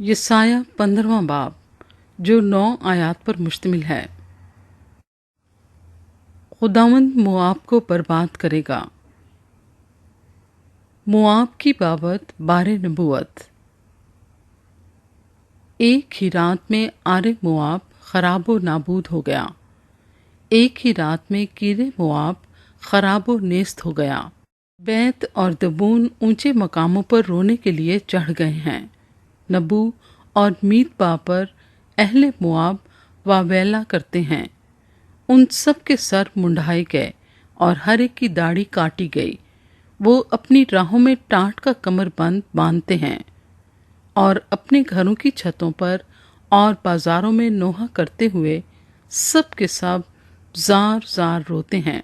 यसाया 15वां बाब जो 9 आयात पर मुश्तमिल है। खुदावंद मोआब को बर्बाद करेगा। मोआब की बाबत बारे नबूवत। एक ही रात में आरे मोआब खराबो नाबूद हो गया। एक ही रात में कीरे मोआब खराबो नेस्त हो गया। बैत और दबून ऊंचे मकामों पर रोने के लिए चढ़ गए हैं। नबू और मीतबा पर अहले मोआब वावेला करते हैं। उन सब के सर मुंडाए गए और हर एक की दाढ़ी काटी गई। वो अपनी राहों में टाट का कमरबंद बांधते हैं और अपने घरों की छतों पर और बाजारों में नोहा करते हुए सब के सब जार जार रोते हैं।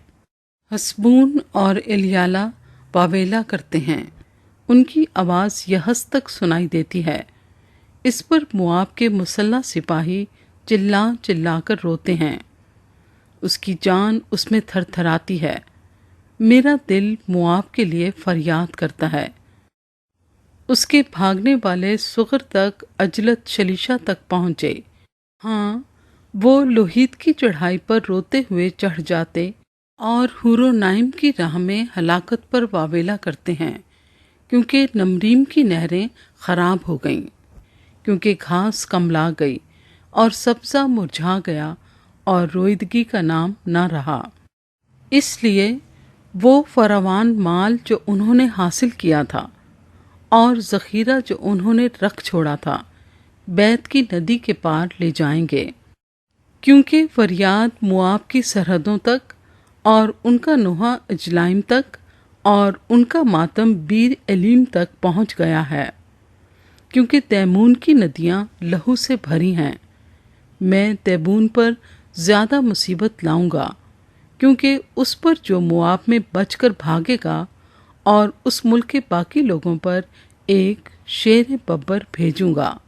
हसबून और इलियाला वावेला करते हैं। उनकी आवाज़ यहस तक सुनाई देती है। इस पर मोआब के मुसल्ला सिपाही चिल्ला चिल्ला कर रोते हैं। उसकी जान उसमें थरथराती है। मेरा दिल मोआब के लिए फरियाद करता है। उसके भागने वाले सुगर तक अजलत शलीशा तक पहुँचे। हाँ, वो लोहित की चढ़ाई पर रोते हुए चढ़ जाते और हुरोनाइम की राह में हलाकत पर वावेला करते हैं, क्योंकि नमरीम की नहरें खराब हो गईं, क्योंकि घास कमला गई और सब्जा मुरझा गया और रोईदगी का नाम न रहा। इसलिए वो फरावान माल जो उन्होंने हासिल किया था और ज़ख़ीरा जो उन्होंने रख छोड़ा था, बैत की नदी के पार ले जाएंगे, क्योंकि फरियाद मोआब की सरहदों तक और उनका नोहा अजलाइम तक और उनका मातम बीर एलीम तक पहुंच गया है, क्योंकि तैमून की नदियां लहू से भरी हैं। मैं तैबून पर ज़्यादा मुसीबत लाऊंगा, क्योंकि उस पर जो मोआब में बचकर भागेगा, और उस मुल्क के बाकी लोगों पर एक शेर बब्बर भेजूंगा।